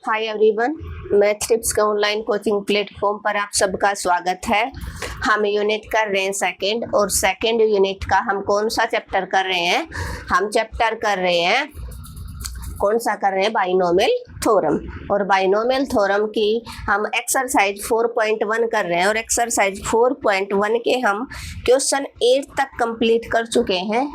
Hi everyone, math tips के online coaching platform पर आप सबका स्वागत है। हम यूनिट कर रहे हैं सेकंड, और सेकंड यूनिट का हम कौन सा चैप्टर कर रहे हैं? हम चैप्टर कर रहे हैं, कौन सा कर रहे हैं? Binomial theorem. और बाइनोमियल थ्योरम की हम एक्सरसाइज 4.1 कर रहे हैं, और एक्सरसाइज 4.1 के हम क्वेश्चन 8 तक कंप्लीट कर चुके हैं।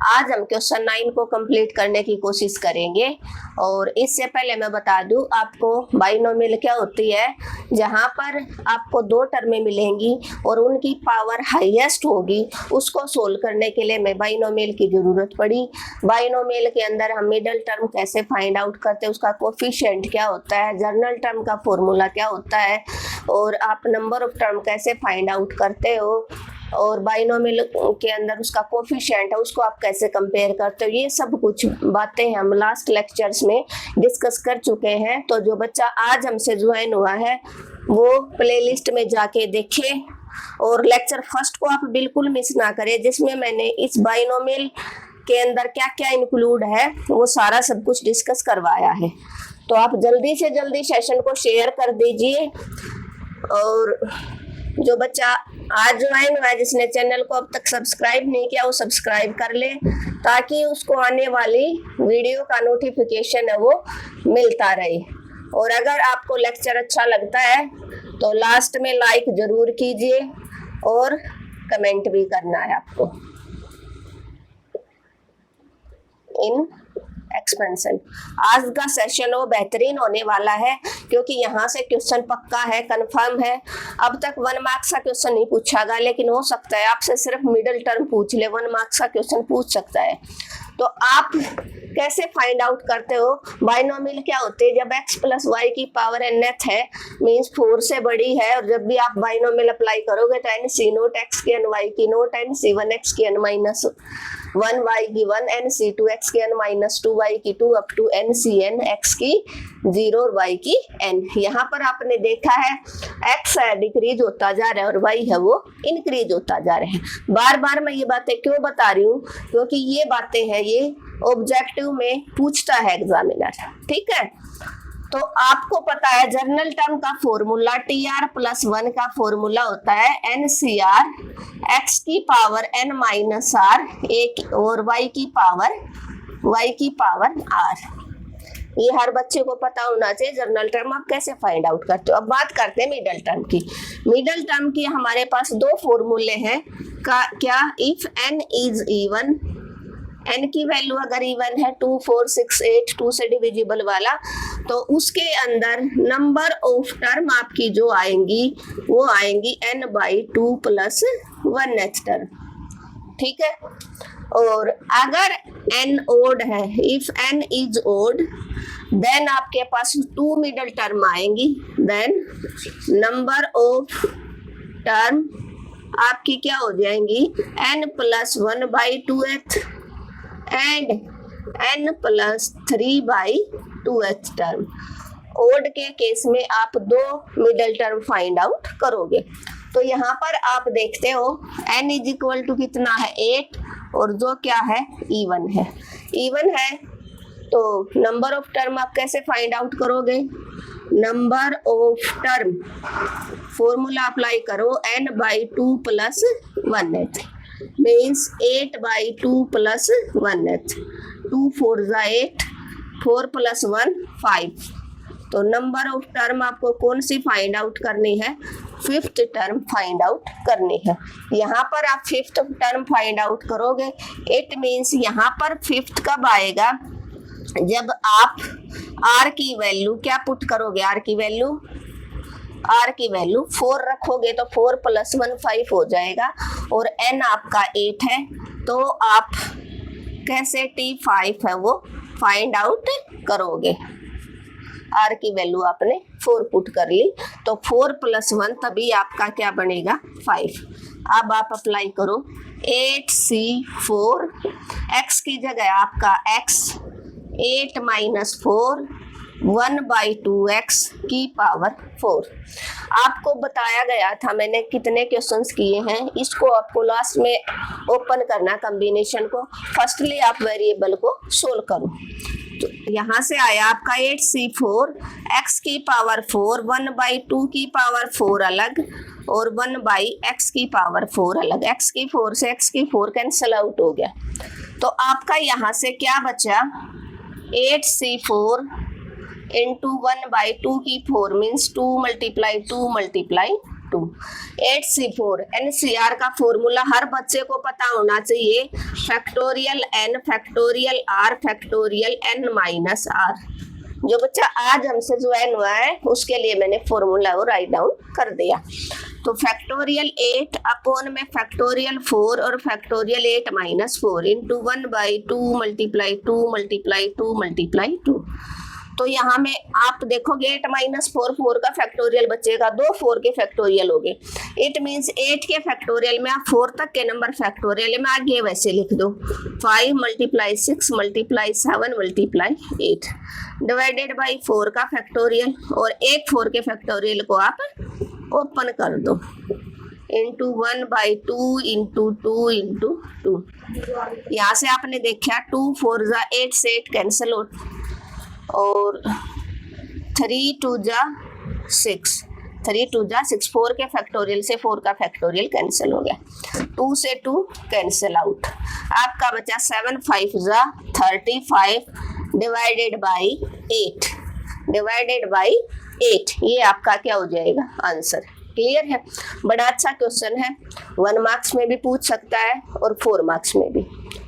आज हम क्वेश्चन 9 को कंप्लीट करने की कोशिश करेंगे। और इससे पहले मैं बता दूं आपको, बाइनोमियल क्या होती है। जहां पर आपको दो टर्में मिलेंगी और उनकी पावर हाईएस्ट होगी, उसको सोल्व करने के लिए मैं बाइनोमियल की जरूरत पड़ी। बाइनोमियल के अंदर हम मिडल टर्म कैसे फाइंड आउट करते हैं, उसका कोफिशिएंट क्या होता है, जर्नल टर्म का फॉर्मूला क्या होता है, और आप नंबर ऑफ टर्म कैसे फाइंड आउट करते हो, और बाइनोमियल के अंदर उसका कोफिशिएंट है उसको आप कैसे कंपेयर करते हो, ये सब कुछ बातें हम लास्ट लेक्चर्स में डिस्कस कर चुके हैं। तो जो बच्चा आज हमसे ज्वाइन हुआ है वो प्लेलिस्ट में जाके देखे, और लेक्चर फर्स्ट को आप बिल्कुल मिस ना करें, जिसमें मैंने इस बाइनोमियल के अंदर क्या क्या इंक्लूड है वो सारा सब कुछ डिस्कस करवाया है। तो आप जल्दी से जल्दी सेशन को शेयर कर दीजिए। और जो बच्चा आज ज्वाइन हुआ है, जिसने चैनल को अब तक सब्सक्राइब नहीं किया, वो सब्सक्राइब कर ले, ताकि उसको आने वाली वीडियो का नोटिफिकेशन है वो मिलता रहे। और अगर आपको लेक्चर अच्छा लगता है तो लास्ट में लाइक जरूर कीजिए, और कमेंट भी करना है आपको। इन एक्सपेंशन आज का सेशन वो बेहतरीन होने वाला है, क्योंकि यहाँ से क्वेश्चन पक्का है, कंफर्म है। अब तक 1 मार्क्स का क्वेश्चन नहीं पूछा, लेकिन हो सकता है आपसे सिर्फ मिडिल टर्म पूछ ले, 1 मार्क्स का क्वेश्चन पूछ सकता है। तो आप कैसे फाइंड आउट करते हो? बाइनोमियल क्या होते हैं? जब x प्लस वाई की पावर nth है, मीन्स 4 से बड़ी है, और जब भी आप बाइनोमियल अप्लाई करोगे तो n c नोट x की n y की नोट n c 1 x की n माइनस 1 y की 1 n c 2 x की n माइनस 2 y की 2 up to n c n x की 0 और y की n। यहाँ पर आपने देखा है x है डिक्रीज होता जा रहा है और y है वो इंक्रीज होता जा रहा है। बार बार मैं ये बातें क्यों बता रही हूँ? क्योंकि ये बातें हैं, ये ऑब्जेक्टिव में पूछता है एग्जामिनर, ठीक है। तो आपको पता है जर्नल टर्म का फॉर्मूला tr प्लस 1 का फॉर्मूला होता है ncr x की पावर n माइनस r और y की पावर r। ये हर बच्चे को पता होना चाहिए। जर्नल टर्म आप कैसे फाइंड आउट करते हो। अब बात करते हैं मिडल टर्म की। मिडल टर्म की हमारे पास दो फॉर्मूले हैं। क्या? If n is even, n की वैल्यू अगर इवन है 2 4 6 8 2 से डिविजिबल वाला, तो उसके अंदर नंबर ऑफ टर्म आपकी जो आएंगी वो आएंगी n/2 प्लस 1th टर्म, ठीक है। और अगर n ओड है, if n is odd, then आपके पास 2 मिडल टर्म आएंगी, देन नंबर ऑफ टर्म आपकी क्या हो जाएंगी? n plus 1/2th and n plus 3/2th term. Odd के केस में आप 2 मिडल टर्म फाइंड आउट करोगे। तो यहाँ पर आप देखते हो n इज इक्वल टू कितना है? 8, और जो क्या है? इवन है। इवन है तो नंबर ऑफ टर्म आप कैसे फाइंड आउट करोगे? Number of term formula apply करो, n/2 plus 1th means 8/2 plus 1th। 2 4 8, 4 plus 1 5। तो नंबर ऑफ टर्म आपको कौन सी फाइंड आउट करनी है? 5th टर्म फाइंड आउट करनी है। यहाँ पर आप 5th टर्म फाइंड आउट करोगे। इट मीन्स यहाँ पर 5th कब आएगा? जब आप r की वैल्यू क्या पुट करोगे? r की वैल्यू 4 रखोगे तो 4 प्लस 1 5 हो जाएगा, और n आपका 8 है। तो आप कैसे t5 है वो फाइंड आउट करोगे? r की वैल्यू आपने 4 पुट कर ली, तो 4 प्लस 1 तभी आपका क्या बनेगा? 5। अब आप अप्लाई करो 8c4, x की जगह आपका x 8 माइनस 4 1/2x की पावर 4। आपको बताया गया था मैंने कितने क्वेश्चंस किए हैं, इसको आपको लास्ट में ओपन करना कॉम्बिनेशन को। फर्स्टली आप वेरिएबल को सोल्व करो। तो यहाँ से आया आपका 8c4 x की पावर 4, 1/2 की पावर 4 अलग और 1/x की पावर 4 अलग। x की 4 से x की 4 कैंसिल आउट हो गया। तो आपका यहाँ से क्या बचा, 8c4 इंटू 1/2 की 4 मीन्स 2 × 2 × 2। 8c4 NCR का फॉर्मूला हर बच्चे को पता होना चाहिए, factorial n factorial r factorial n minus r। जो बच्चा आज हमसे ज्वाइन हुआ है उसके लिए मैंने फॉर्मूला वो राइट डाउन कर दिया। तो फैक्टोरियल 8 अपॉन में फैक्टोरियल 4 और फैक्टोरियल 8 माइनस 4 इंटू 1/2 × 2 × 2 तो यहाँ में आप देखोगे 8 माइनस 4 4 का फैक्टोरियल बचेगा, 2 4 के फैक्टोरियल हो गए। इट मीन्स 8 के फैक्टोरियल में आप 4 तक के नंबर फैक्टोरियल में आगे वैसे लिख दो, 5 × 6 × 7 × 8 डिवाइडेड बाई 4 का फैक्टोरियल और एक 4 के फैक्टोरियल को आप ओपन कर दो इंटू 1/2 इंटू 2 इंटू 2। यहाँ से आपने देखा 2 4 जा 8 से 8 कैंसिल हो और 3 2 जा 6, 3 2 जा 6, 4 के फैक्टोरियल से 4 का फैक्टोरियल कैंसिल हो गया, 2 से 2 कैंसिल आउट। आपका बचा 7 5 जा 35 डिवाइडेड बाई 8 ये आपका क्या हो जाएगा आंसर। क्लियर है, बड़ा अच्छा क्वेश्चन है, 1 मार्क्स में भी पूछ सकता है और 4 मार्क्स में भी,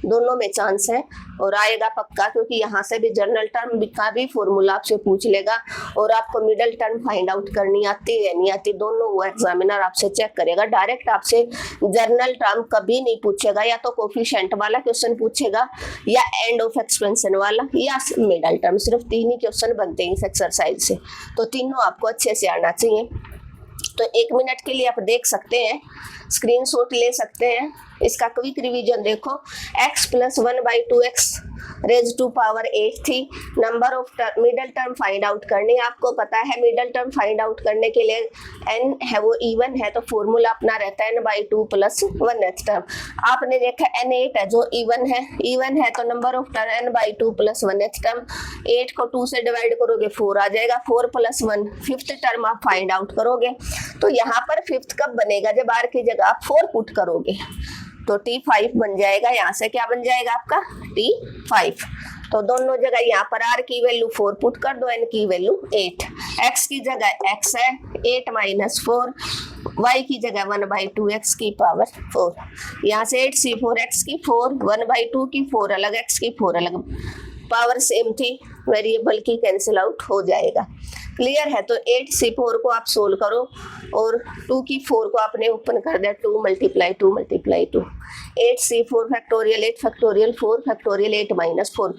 दोनों में चांस है और आएगा पक्का, क्योंकि यहाँ से भी जनरल टर्म का भी फॉर्मूला आपसे पूछ लेगा और आपको मिडल टर्म फाइंड आउट करनी आती है नहीं आती दोनों वो एग्जामिनर आपसे चेक करेगा। डायरेक्ट आपसे जनरल टर्म कभी नहीं पूछेगा, या तो कोफिशिएंट वाला क्वेश्चन पूछेगा या एंड ऑफ एक्सपेंशन वाला या मिडल टर्म, सिर्फ 3 ही क्वेश्चन बनते हैं इस एक्सरसाइज से, तो तीनों आपको अच्छे से आना चाहिए। तो 1 मिनट के लिए आप देख सकते हैं, स्क्रीनशॉट ले सकते हैं, इसका क्विक रिवीजन देखो। x + 1/2x raise to power 8 थी। Number of middle term find out करनी, आपको पता है मिडल टर्म फाइंड आउट करने के लिए n है वो इवन है तो फॉर्मूला अपना रहता है n/2 + 1th टर्म। आपने देखा n8 है जो इवन है तो number of term n/2 + 1th term. 8 को 2 से डिवाइड करोगे 4 आ जाएगा, 4 + 1 5th टर्म आप फाइंड आउट करोगे। तो यहाँ पर 5th कब बनेगा, जब r की जगह आप 4 पुट करोगे तो T5 बन जाएगा। यहाँ से क्या बन जाएगा आपका T5। तो दोनों जगह यहाँ पर r की वैल्यू 4 पुट कर दो, n की वैल्यू 8, x की जगह x है 8 - 4, y की जगह 1/2 x की पावर 4। यहाँ से 8c4 x की 4, 1/2 की 4 अलग, x की 4 अलग, पावर सेम थी, वेरिएबल की कैंसिल आउट हो जाएगा। क्लियर है, तो 8c4 को आप सोल्व करो और 2 की 4 को आपने ओपन कर दिया, 2 × 2 × 2 8c4 फैक्टोरियल 8 फैक्टोरियल 4 फैक्टोरियल 8 - 4,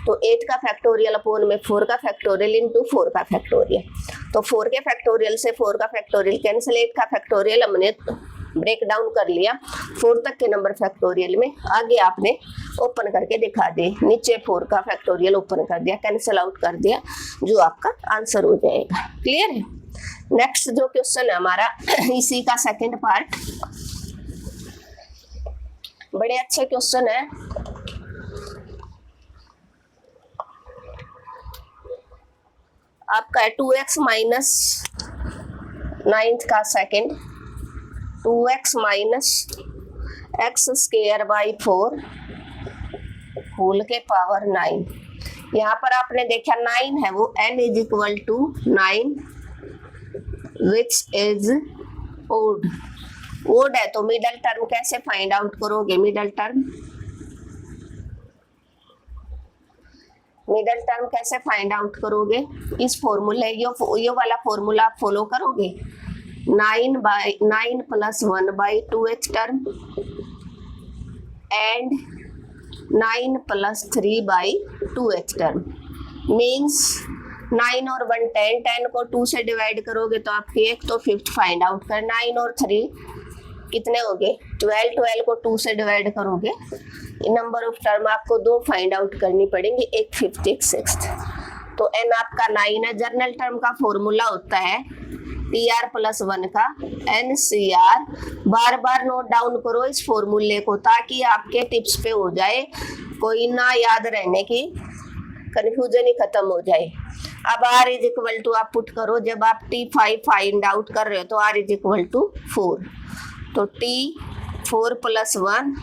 तो 8 का फैक्टोरियल अपॉन में 4 का फैक्टोरियल इंटू 4 का फैक्टोरियल। तो 4 के फैक्टोरियल से 4 का फैक्टोरियल कैंसिल, 8 का फैक्टोरियल हमने ब्रेक डाउन कर लिया 4 तक के नंबर फैक्टोरियल में, आगे आपने ओपन करके दिखा दिए, नीचे 4 का फैक्टोरियल ओपन कर दिया, कैंसिल आउट कर दिया, जो आपका आंसर हो जाएगा। क्लियर है। नेक्स्ट जो क्वेश्चन है हमारा इसी का सेकंड पार्ट, बड़े अच्छे क्वेश्चन है। आपका है 2x - 9th का सेकंड, 2x - x² / 4 के पावर 9। यहाँ पर आपने देखा 9 है वो n = 9 विच इज ओड है, तो मिडल टर्म कैसे फाइंड आउट करोगे? मिडल टर्म कैसे फाइंड आउट करोगे? इस फॉर्मूले ये वाला फॉर्मूला आप फॉलो करोगे, 9 + 1/2h term and 9 + 3/2h term means 9 और 1 10, 10 को 2 से डिवाइड करोगे तो आपके एक तो 5th फाइंड आउट कर, 9 और 3 कितने हो गए 12, 12 को 2 से डिवाइड करोगे, नंबर ऑफ टर्म आपको 2 फाइंड आउट करनी पड़ेंगी, एक 5th एक 6th। तो n आपका 9 है। जर्नल टर्म का फॉर्मूला होता है TR + 1 का NCR। बार बार नोट डाउन करो इस फॉर्मूले को ताकि आपके टिप्स पे हो जाए, कोई ना याद रहने की कंफ्यूजन ही खत्म हो जाए। अब r इज इक्वल टू आप पुट करो, जब आप T5 फाइंड आउट कर रहे हो तो r इज इक्वल टू 4, तो T4 + 1,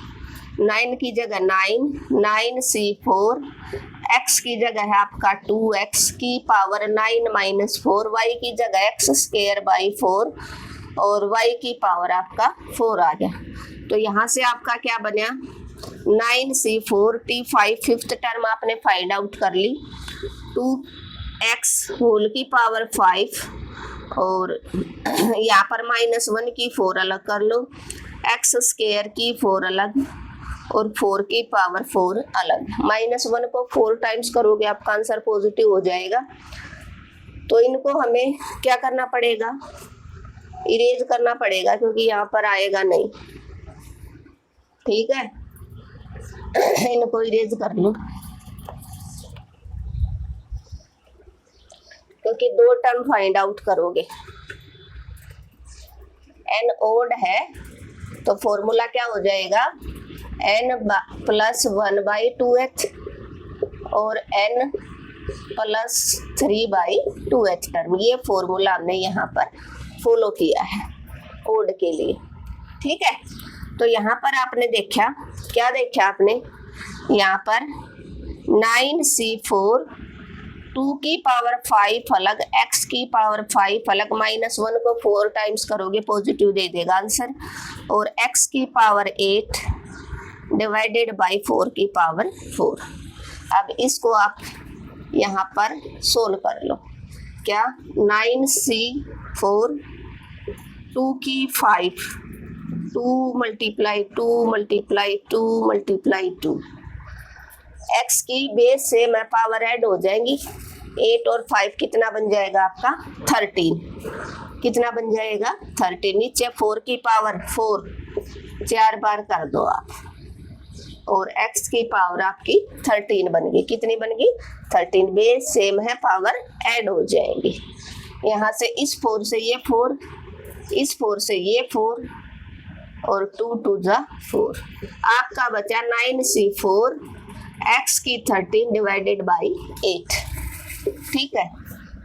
9 की जगह 9, 9C4, x की जगह है आपका 2x की पावर 9 - 4, y की जगह x²/4 और y की पावर आपका 4 आ गया। तो यहाँ से आपका क्या बना, 9C4, T5 फिफ्थ टर्म आपने फाइंड आउट कर ली, 2x होल की पावर 5 और यहाँ पर -1 की 4 अलग कर लो, x² की 4 अलग और 4 की पावर 4 अलग। -1 को 4 टाइम्स करोगे आपका आंसर पॉजिटिव हो जाएगा। तो इनको हमें क्या करना पड़ेगा, इरेज करना पड़ेगा, क्योंकि यहाँ पर आएगा नहीं। ठीक है, इनको इरेज कर लो, क्योंकि 2 टर्म फाइंड आउट करोगे। n ओड है तो फॉर्मूला क्या हो जाएगा, n + 1/2h और n + 3/2h टर्म। ये फॉर्मूला हमने यहाँ पर फॉलो किया है ओड के लिए। ठीक है, तो यहाँ पर आपने देखा, क्या देखा आपने, यहाँ पर 9C4, 2 की पावर 5 अलग, x की पावर 5 अलग, -1 को 4 टाइम्स करोगे पॉजिटिव दे देगा आंसर, और x की पावर 8 डिवाइडेड बाई 4 की पावर 4। अब इसको आप यहाँ पर सोल्व कर लो। क्या, 9C4, 2 की 5, 2 × 2 × 2 × 2, x की बेस से मैं पावर ऐड हो जाएंगी, 8 और 5 कितना बन जाएगा आपका 13, कितना बन जाएगा 13, नीचे 4 की पावर 4 4 बार कर दो आप, और x की पावर आपकी 13 बन गई, कितनी बन गई 13, बेस सेम है पावर ऐड हो जाएंगी। यहाँ से इस 4 से ये 4, इस 4 से ये 4 और 2 × 2 = 4, आपका बचा 9C4, x की 13 डिवाइडेड बाई 8। ठीक है,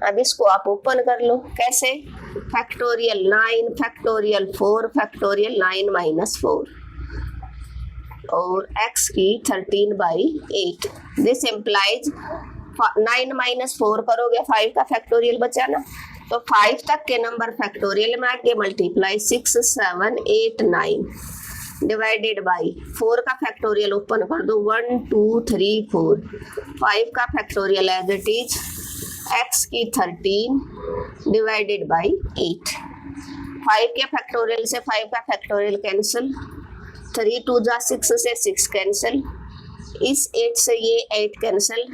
अब इसको आप ओपन कर लो, कैसे, फैक्टोरियल 9, फैक्टोरियल 4, फैक्टोरियल 9 - 4 और x की 13/8। दिस इम्प्लाइज 9 - 4 करोगे 5 का फैक्टोरियल बचा ना, तो 5 तक के नंबर फैक्टोरियल में आके मल्टीप्लाई 6, 7, 8, 9 डिवाइडेड बाई 4 का फैक्टोरियल ओपन कर दो, 1, 2, 3, 4, 5 का factorial as it is x की 13 डिवाइडेड बाई 8। 5 के फैक्टोरियल से 5 का फैक्टोरियल कैंसिल, 3 × 2 = 6 से 6 कैंसिल, इस 8 से ये 8 कैंसिल,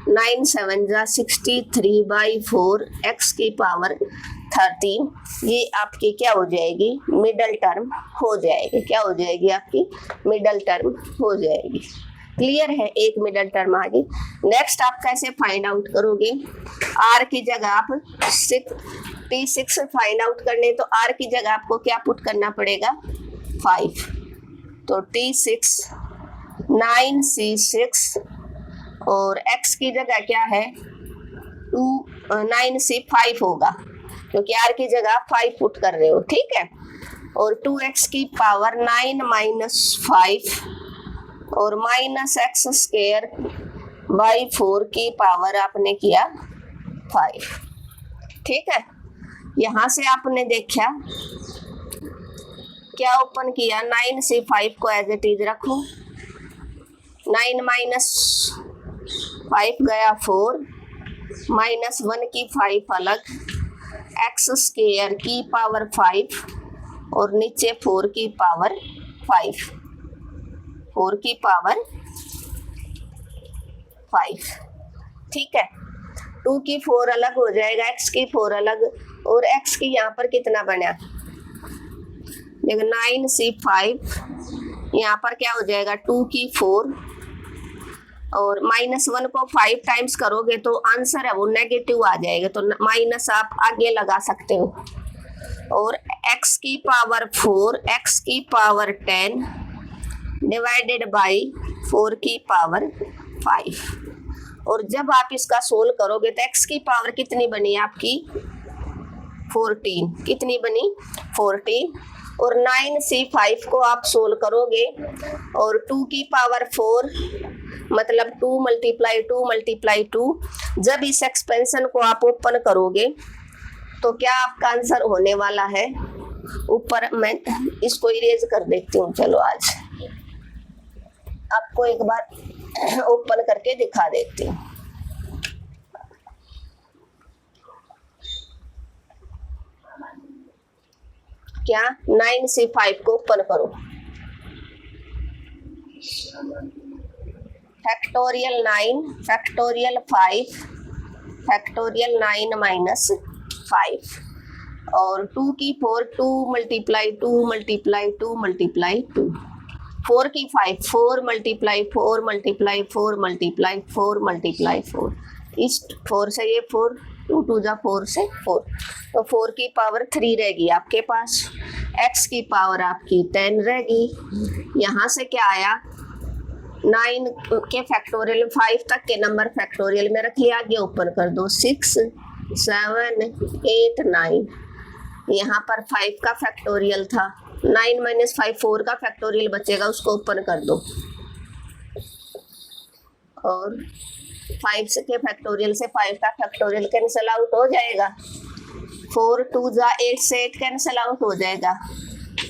9 × 7 = 63/4 x की पावर 13। ये आपकी क्या हो जाएगी, मिडल टर्म हो जाएगी, क्या हो जाएगी आपकी मिडल टर्म हो जाएगी। क्लियर है, एक मिडल टर्म आ गई। नेक्स्ट आप कैसे फाइंड आउट करोगे, r की जगह आप T6 फाइंड आउट करने, तो r की जगह आपको क्या पुट करना पड़ेगा 5, तो T6 9C6 और x की जगह क्या है 9C5 होगा, क्योंकि r की जगह आप 5 पुट कर रहे हो। ठीक है, और 2x की पावर 9 - 5 और -x²/4 की पावर आपने किया 5। ठीक है, यहाँ से आपने देखा क्या ओपन किया, 9C5 को एज इट इज रखो, 9 - 5 गया 4, -1 की 5 अलग, x² की पावर 5 और नीचे 4 की पावर 5, 4 की पावर 5। ठीक है, 2 की 4 अलग हो जाएगा, x की 4 अलग, और x की यहाँ पर कितना बना, देखो 9C5, यहाँ पर क्या हो जाएगा 2 की 4 और -1 को 5 टाइम्स करोगे तो आंसर है वो नेगेटिव आ जाएगा, तो माइनस आप आगे लगा सकते हो, और x की पावर 4, x की पावर 10 डिवाइडेड बाई 4 की पावर 5, और जब आप इसका सोल्व करोगे तो x की पावर कितनी बनी आपकी 14, कितनी बनी 14, और 9c5 को आप सोल्व करोगे और 2 की पावर 4 मतलब 2 मल्टीप्लाई 2 मल्टीप्लाई 2, जब इस एक्सपेंशन को आप ओपन करोगे तो क्या आपका आंसर होने वाला है, ऊपर मैं इसको इरेज कर देती हूँ। चलो आज आपको एक बार ओपन करके दिखा देती हूँ। क्या 9c5 को ओपन करो, फैक्टोरियल 9 फैक्टोरियल 5 फैक्टोरियल 9 माइनस 5 और 2 की 4 2 मल्टीप्लाई 2 मल्टीप्लाई 2 मल्टीप्लाई 2, 4 की 5 4 मल्टीप्लाई 4 मल्टीप्लाई 4 मल्टीप्लाई 4 मल्टीप्लाई 4, इस 4 से ये 4 2 2 जा 4 से 4, तो 4 की पावर 3 रहेगी आपके पास, x की पावर आपकी 10 रहेगी। यहाँ से क्या आया 9 के फैक्टोरियल 5 तक के नंबर फैक्टोरियल में रख लिया, आगे ओपन कर दो 6 7 8 9, यहाँ पर 5 का फैक्टोरियल था, 9 माइनस 5 4 का फैक्टोरियल बचेगा, उसको ओपन कर दो और 5 से के फैक्टोरियल से 5 का फैक्टोरियल कैंसिल आउट हो जाएगा, 4 2 जा 8 से 8 कैंसिल आउट हो जाएगा,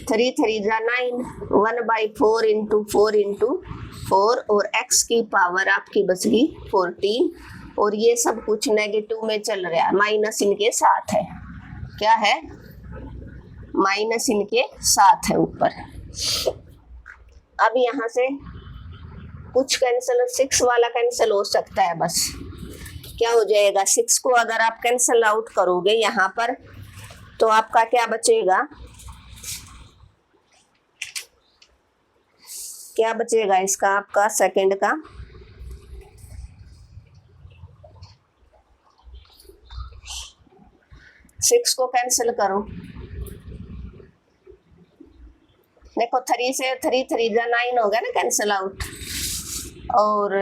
3 3 जा 9, 1/4 इंटू 4 इंटू 4 और x की पावर आपकी बच गई 14, और ये सब कुछ नेगेटिव में चल रहा है, माइनस इनके साथ है, क्या है माइनस इनके साथ है ऊपर। अब यहाँ से कुछ कैंसिल, 6 वाला कैंसिल हो सकता है, बस क्या हो जाएगा 6 को अगर आप कैंसिल आउट करोगे यहाँ पर तो आपका क्या बचेगा, क्या बचेगा इसका आपका सेकंड का, सिक्स को कैंसिल करो, देखो 3 से 3 3 जा 9 हो गया ना कैंसिल आउट, और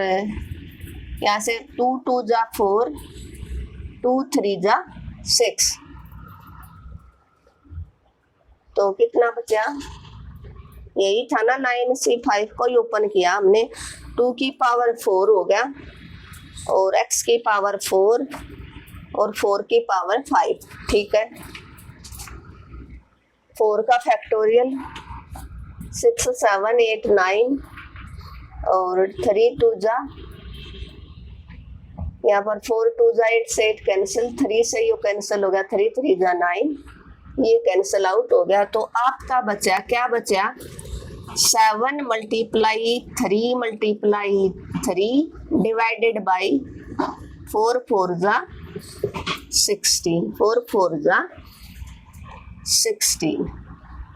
यहाँ से 2 2 जा 4 2 3 जा 6, तो कितना बचा, यही था ना 9c5 को ही ओपन किया हमने, 2 की पावर 4 हो गया और x की पावर 4 और 4 की पावर 5, ठीक है। 4 का फैक्टोरियल 6 7 8 9 और 3 2 जा, यहाँ पर 4 2 जा 8 से 8 कैंसिल, 3 से ये कैंसिल हो गया, 3 3 जा 9, ये कैंसिल आउट हो गया, तो आपका बचा क्या बचा 7 मल्टीप्लाई 3 मल्टीप्लाई 3 डिवाइडेड बाई 4 4 जा 16, 4 4 जा 16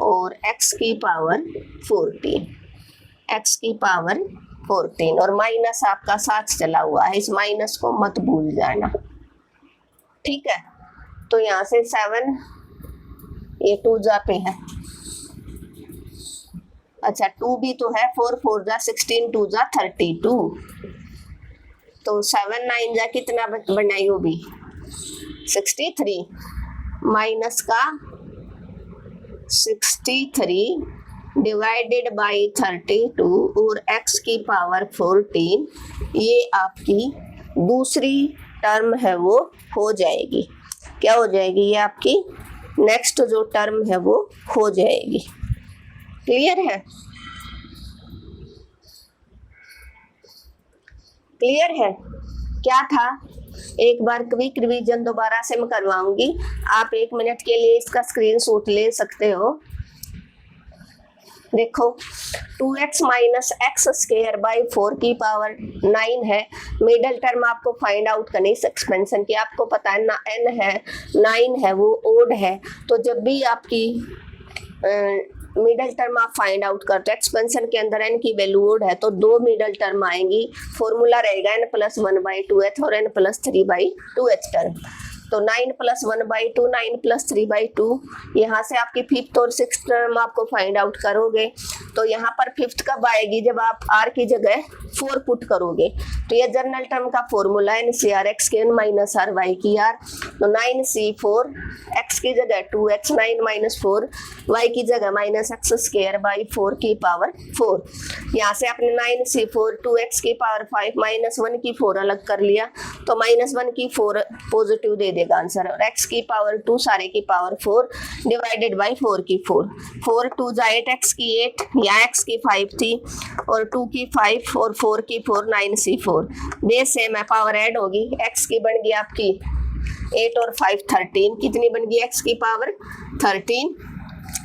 और x की पावर 14, x की पावर 14, और माइनस आपका साथ चला हुआ है, इस माइनस को मत भूल जाना, ठीक है। तो यहाँ से 7 ये 2 जा पे है, अच्छा 2 भी तो है, 4 4 जा 16 2 जा 32, तो 7 9 जा कितना बनाई वो भी 63, माइनस का 63 डिवाइडेड बाई 32 और x की पावर 14, ये आपकी दूसरी टर्म है वो हो जाएगी, क्या हो जाएगी, ये आपकी नेक्स्ट जो टर्म है वो हो जाएगी, क्लियर है, क्लियर है। क्या था, एक बार क्विक रिवीजन दोबारा से मैं करवाऊंगी, आप 1 मिनट के लिए इसका स्क्रीनशॉट ले सकते हो। देखो 2x minus x square by 4 की पावर 9 है, मिडल टर्म आपको फाइंड आउट करनी इस एक्सपेंशन की, आपको पता है ना n है 9 है वो ओड है, तो जब भी आपकी मिडल टर्म आप फाइंड आउट करते हो एक्सपेंशन के अंदर n की वैल्यू ओड है तो 2 मिडल टर्म आएंगी, फॉर्मूला रहेगा n+1/2h और n+3/2h टर्म, तो 9 + 1/2, 9 + 3/2। यहाँ से आपकी फिफ्थ और सिक्स्थ टर्म आपको फाइंड आउट करोगे। तो यहाँ पर फिफ्थ कब आएगी, जब आप r की जगह 4 पुट करोगे। तो ये जनरल टर्म का फॉर्मूला है NCR x(n - r y की r। तो 9c4 x की जगह 2x, 9 - 4 y की जगह -x² 4 की पावर 4। यहाँ से आपने 9c4 2x की पावर 5 -1 की 4 अलग कर लिया, तो -1 की 4 पॉजिटिव दे देगा आंसर। और x की पावर 2 सारे की पावर 4 डिवाइडेड बाई 4 की 4, 4 2 जा 8, x की 8, या x की 5 थी और 2 की 5 और 4 की 4, 9c4 बेस सेम है, पावर ऐड होगी। x की बन गई आपकी 8 और 5 13, कितनी बन गई x की पावर 13।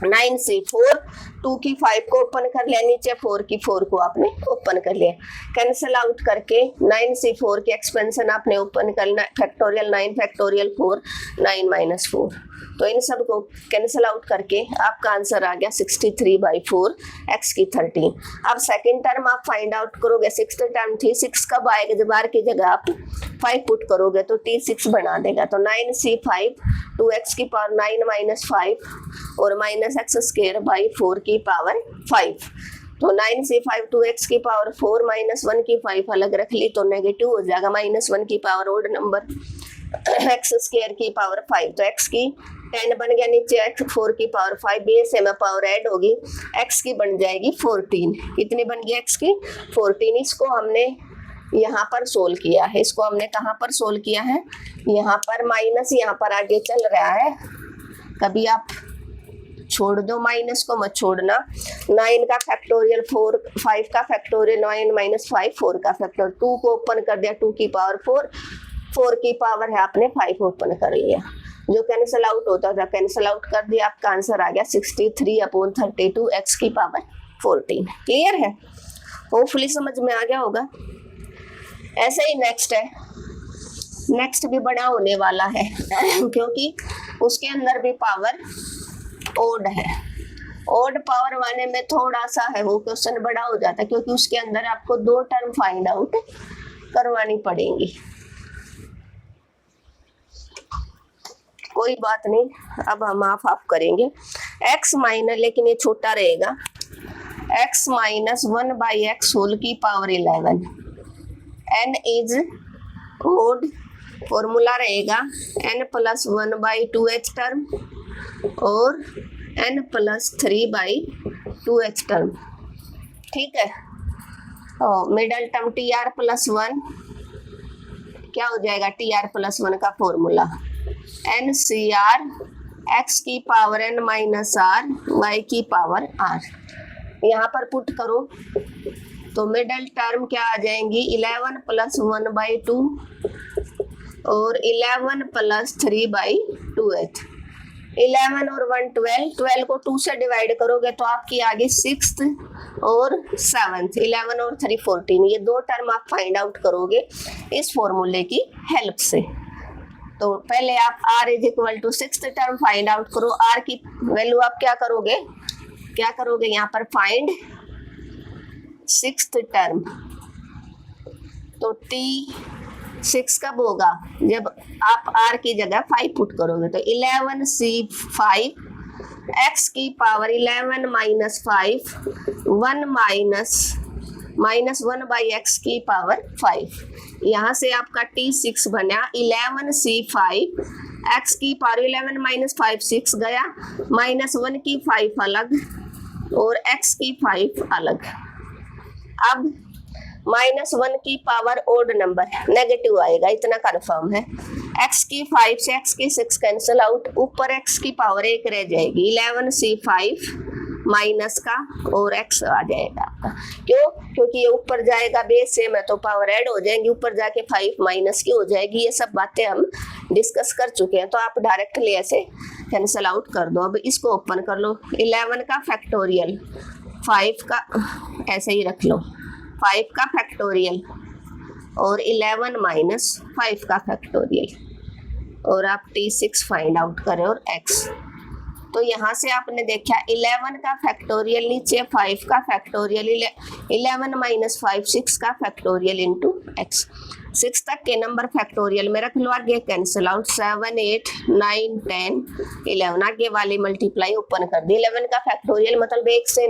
9c4 2 की 5 को ओपन कर लिया, नीचे 4 की 4 को आपने ओपन कर लिया, कैंसिल आउट करके 9c4 के एक्सपेंशन आपने ओपन करना, फैक्टोरियल 9 फैक्टोरियल 4 9 - 4। तो इन सब को कैंसिल आउट करके आपका आंसर आ गया 63/4 x की 13। अब सेकंड टर्म आप फाइंड आउट करोगे, सिक्स्थ टर्म थी, 6 कब आएगा, जब r की जगह आप 5 पुट करोगे तो t6 बना देगा। तो 9c5 2x की पावर 9 - 5 और -x² 4 की पावर 5। तो 9c5 2x की पावर 4 -1 की 5 अलग रख ली तो नेगेटिव हो जाएगा, -1 की पावर ओड नंबर, x² की पावर 5। तो x की 10 बन गया, नीचे x 4 की पावर 5 बेस में पावर ऐड होगी, x की बन जाएगी 14। कितनी बन गई x की 14। इसको हमने यहाँ पर सोल्व किया है, इसको हमने कहाँ पर सोल्व किया है, यहाँ पर माइनस यहाँ पर आगे चल रहा है, कभी आप छोड़ दो, माइनस को मत छोड़ना। 9 का फैक्टोरियल 4, 5 का फैक्टोरियल 9 - 5 4 का फैक्टोरियल, 2 को ओपन कर दिया 2 की पावर 4, 4 की पावर है आपने 5 ओपन कर लिया, जो कैंसिल आउट होता था कैंसिल आउट कर दिया, आपका आंसर आ गया 63/32 x की पावर 14। क्लियर है, होपफुली समझ में आ गया होगा। ऐसे ही नेक्स्ट है, नेक्स्ट भी बड़ा होने वाला है क्योंकि उसके अंदर भी पावर ओड है। ओड पावर वाले में थोड़ा सा है वो क्वेश्चन बड़ा हो जाता है, क्योंकि उसके अंदर आपको 2 टर्म फाइंड आउट करवानी पड़ेंगी। कोई बात नहीं, अब हम हाफ करेंगे। x माइनस, लेकिन ये छोटा रहेगा, x - 1/x होल की power 11। n is odd, formula रहेगा n + 1/2h टर्म और n + 3/2h टर्म। ठीक है, और मिडल टर्म tr + 1 क्या हो जाएगा, tr + 1 का फॉर्मूला NCR x की पावर n - r y की पावर r। यहाँ पर पुट करो तो मिडल टर्म क्या आ जाएंगी, 11 + 1/2 और 11 + 3/2h। 11 और 1 12, 12 को 2 से डिवाइड करोगे तो आपकी आ गई 6th और 7th, 11 और 3 14। ये 2 टर्म आप फाइंड आउट करोगे इस फॉर्मूले की हेल्प से। तो पहले आप r = 6th term find out करो, r की वैल्यू आप क्या करोगे यहाँ पर फाइंड 6th टर्म। तो t6 कब होगा, जब आप r की जगह 5 पुट करोगे, तो 11c5 x की पावर 11 - 5 1 - 1/x की पावर 5। यहाँ से आपका t6 बना 11c5 x की पावर 11 - 5 6 गया, -1 की 5 अलग और x की 5 अलग। अब -1 की पावर ओड नंबर नेगेटिव आएगा, इतना कंफर्म है। x की 5 से x की 6 कैंसिल आउट, ऊपर x की पावर 1 रह जाएगी, 11c5 माइनस का और x आ जाएगा आपका। क्यों, क्योंकि ये ऊपर जाएगा, बेस सेम है तो पावर ऐड हो जाएगी, ऊपर जाके 5 माइनस की हो जाएगी। ये सब बातें हम डिस्कस कर चुके हैं, तो आप डायरेक्टली ऐसे कैंसिल आउट कर दो। अब इसको ओपन कर लो, 11 का फैक्टोरियल 5 का ऐसे ही रख लो, 5 का फैक्टोरियल और 11 - 5 का फैक्टोरियल, और आप t6 फाइंड आउट करें और x। तो यहाँ से आपने देखा 11 का फैक्टोरियल नीचे 5 का फैक्टोरियल, 11 - 5 6 का फैक्टोरियल इंटू x। 6 तक के नंबर फैक्टोरियल में रख लो, आगे कैंसिल आउट 7 8 9 10 11 आगे वाली मल्टीप्लाई ओपन कर दी। 11 का फैक्टोरियल मतलब 1 से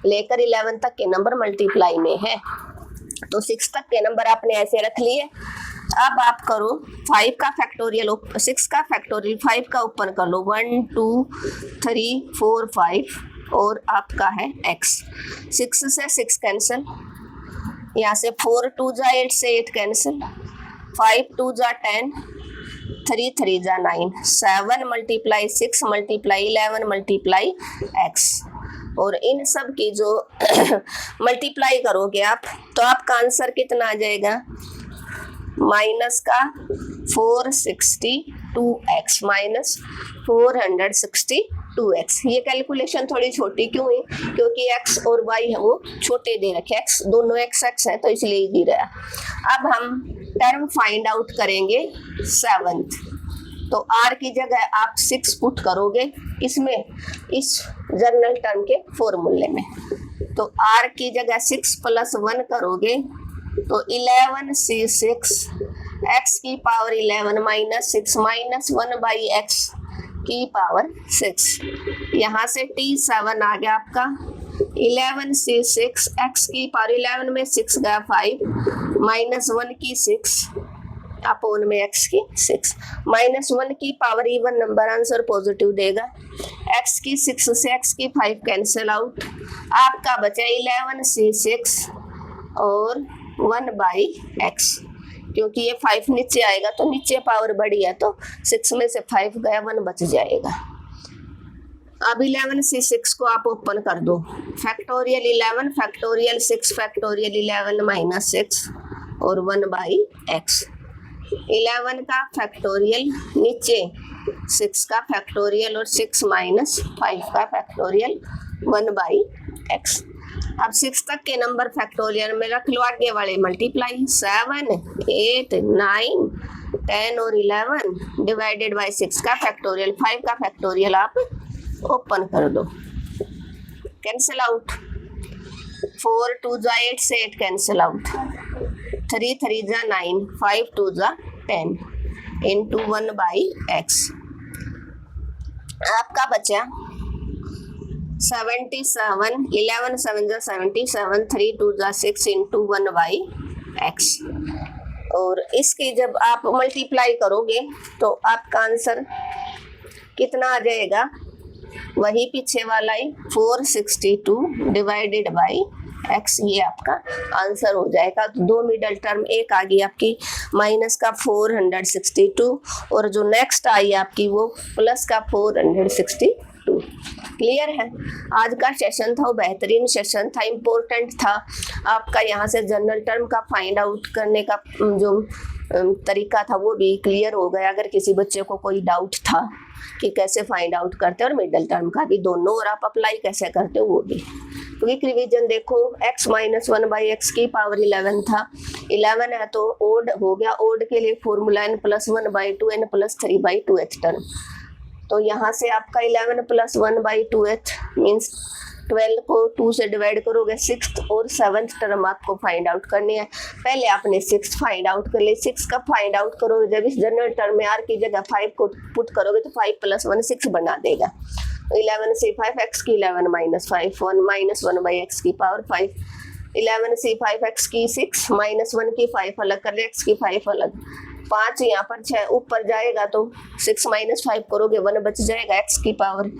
लेकर 11 तक के नंबर मल्टीप्लाई में है, तो 6 तक के नंबर आपने ऐसे रख लिए। अब आप करो 5 का फैक्टोरियल, 6 का फैक्टोरियल 5 का ओपन कर लो, 1 2 3 4 5 और आपका है x। 6 से 6 कैंसिल, यहाँ से 4 2 जा 8 से 8 कैंसिल, 5 2 जा 10, 3 3 जा 9, 7 मल्टीप्लाई 6 मल्टीप्लाई 11 मल्टीप्लाई x। और इन सब की जो मल्टीप्लाई करोगे आप, तो आपका आंसर कितना आ जाएगा, माइनस का 462x, माइनस 462x। ये कैलकुलेशन थोड़ी छोटी क्यों है, क्योंकि x और y है वो छोटे दे रखे, x दोनों x है तो इसलिए दे रहा है। अब हम टर्म फाइंड आउट करेंगे 7th, तो r की जगह आप 6 पुट करोगे इसमें, इस जर्नल टर्म के फॉर्मूले में। तो r की जगह 6 + 1 करोगे तो 11c6 x की पावर 11 माइनस 6 माइनस 1/x की पावर 6। यहाँ से t7 आ गया आपका 11c6 x की पावर 11 में 6 गया 5 माइनस 1 की 6 अपोन में x की 6 माइनस 1 की power even number, answer positive देगा। x की 6 से x की 5 कैंसिल आउट, आपका बचा 11c6 और 1/x, क्योंकि ये 5 नीचे आएगा तो नीचे पावर बड़ी है तो 6 में से 5 गया 1 बच जाएगा। अब 11c6 को आप ओपन कर दो, फैक्टोरियल 11 फैक्टोरियल 6 फैक्टोरियल 11 माइनस 6 और 1/x। 11 का फैक्टोरियल नीचे 6 का फैक्टोरियल और 6 माइनस 5 का फैक्टोरियल 1/x। अब 6 तक के नंबर फैक्टोरियल में रख लो, आगे वाले मल्टीप्लाई 7 8 9 10 और 11 डिवाइडेड बाय 6 का फैक्टोरियल, 5 का फैक्टोरियल आप ओपन कर दो, कैंसिल आउट 4 2 जा 8 से 8 कैंसिल आउट, 3 3 जा 9, 5 2 जा 10 इंटू 1/x। आपका बचा 77, 11 7 जा 77, 3 2 जा 6 इंटू 1/x। और इसकी जब आप मल्टीप्लाई करोगे तो आपका आंसर कितना आ जाएगा, वही पीछे वाला ही 462 डिवाइडेड बाई x, ये आपका आंसर हो जाएगा। तो दो मिडल टर्म, एक आ गई आपकी माइनस का 462 और जो नेक्स्ट आई आपकी वो प्लस का 462। क्लियर है? आज का सेशन था वो बेहतरीन सेशन था, इम्पोर्टेंट था। आपका यहाँ से जनरल टर्म का फाइंड आउट करने का जो तरीका था वो भी क्लियर हो गया। अगर किसी बच्चे को कोई डाउट था कि कैसे फाइंड आउट करते हैं और मिडल टर्म का भी दोनों, और आप अप्लाई कैसे करते हो वो भी। क्विक रिवीजन देखो, x माइनस 1/x की पावर 11 था, 11 है तो ओड हो गया। ओड के लिए formula n plus 1/2 n plus 3/2h term. तो यहाँ से आपका 11 प्लस 1/2h मीन्स 12 को 2 से डिवाइड करोगे, 6th और 7th टर्म आपको फाइंड आउट करनी है। पहले आपने 6th फाइंड आउट कर ले। 6 का फाइंड आउट करोगे जब इस जनरल टर्म में r की जगह 5 को पुट करोगे तो 5 + 1 6 बना देगा। 11 से 5 x की 11 माइनस 5 1 माइनस 1/x की पावर 5, 11 से 5 x की 6 माइनस 1 की 5 अलग कर ले, x की 5 अलग, 5 यहाँ पर 6 ऊपर जाएगा तो 6 माइनस 5 करोगे 1 बच जाएगा, x की पावर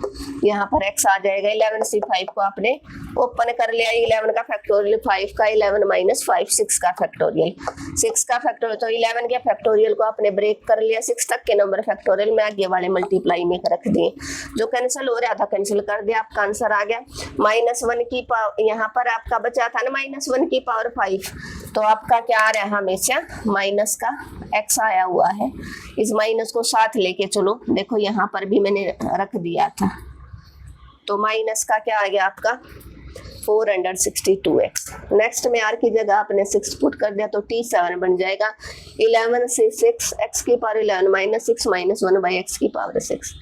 यहाँ पर x आ जाएगा। 11 से 5 को आपने ओपन कर लिया, 11 का फैक्टोरियल 5 का 11 माइनस 5 6 का फैक्टोरियल, 6 का फैक्टोरियल तो 11 के फैक्टोरियल को आपने ब्रेक कर लिया। 6 तक के नंबर फैक्टोरियल में आगे वाले मल्टीप्लाई में रख दिए, जो कैंसिल हो रहा था कैंसिल कर दिया, आपका आंसर आ गया। -1 की पावर यहाँ पर आपका बचा था ना -1 की पावर 5, तो आपका क्या आ रहा है हमेशा माइनस का x आया हुआ है। इस माइनस को साथ लेके चलो, देखो यहाँ पर भी मैंने रख दिया था, तो माइनस का क्या आ गया आपका 462x। नेक्स्ट में r की जगह आपने 6 पुट कर दिया तो t7 बन जाएगा 11 से 6 x की power 11 minus 6 minus 1 by x की पावर 6।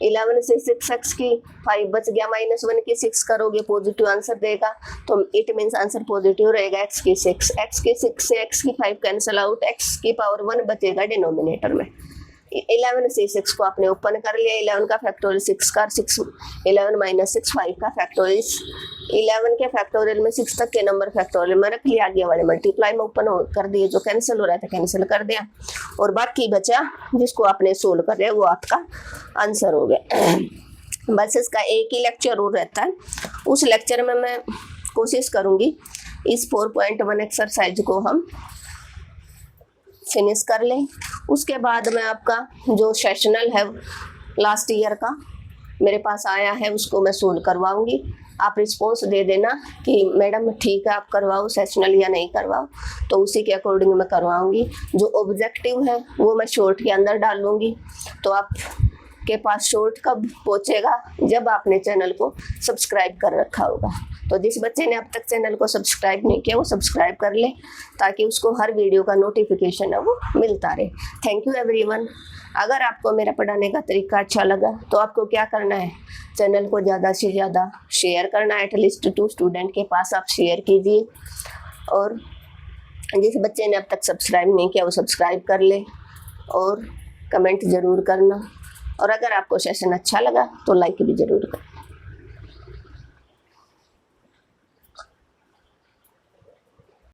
11 से 6x की 5 बच गया, माइनस 1 की 6 करोगे पॉजिटिव आंसर देगा, तो इट मीन्स आंसर पॉजिटिव रहेगा। x की 6 से x की 5 कैंसिल आउट, x की पावर 1 बचेगा डिनोमिनेटर में। 11 से 6 को आपने ओपन कर लिया, 11 का फैक्टोरियल 6 का, 6 11 माइनस 6 5 का फैक्टोरियल, 11 के फैक्टोरियल में 6 तक के नंबर फैक्टोरियल में रख लिया, आगे वाले मल्टीप्लाई में ओपन कर दिए, जो कैंसिल हो रहा था कैंसिल कर दिया, और बाकी बचा जिसको आपने सोल्व कर दिया वो आपका आंसर हो गया। बस इसका एक ही लेक्चर और रहता है, उस लेक्चर में मैं कोशिश करूँगी इस 4.1 एक्सरसाइज को हम फिनिश कर लें। उसके बाद मैं आपका जो सेशनल है लास्ट ईयर का मेरे पास आया है उसको मैं सोल्व करवाऊंगी। आप रिस्पॉन्स दे देना कि मैडम ठीक है आप करवाओ सेशनल या नहीं करवाओ, तो उसी के अकॉर्डिंग मैं करवाऊंगी। जो ऑब्जेक्टिव है वो मैं शॉर्ट के अंदर डालूंगी, तो आप के पास शॉर्ट कब पहुंचेगा, जब आपने चैनल को सब्सक्राइब कर रखा होगा। तो जिस बच्चे ने अब तक चैनल को सब्सक्राइब नहीं किया वो सब्सक्राइब कर ले, ताकि उसको हर वीडियो का नोटिफिकेशन है वो मिलता रहे। Thank you everyone. अगर आपको मेरा पढ़ाने का तरीका अच्छा लगा तो आपको क्या करना है, चैनल को ज़्यादा से ज़्यादा शेयर करना है, एटलीस्ट 2 स्टूडेंट के पास आप शेयर कीजिए, और जिस बच्चे ने अब तक सब्सक्राइब नहीं किया वो सब्सक्राइब कर ले, और कमेंट ज़रूर करना, और अगर आपको सेशन अच्छा लगा तो लाइक भी ज़रूर करें।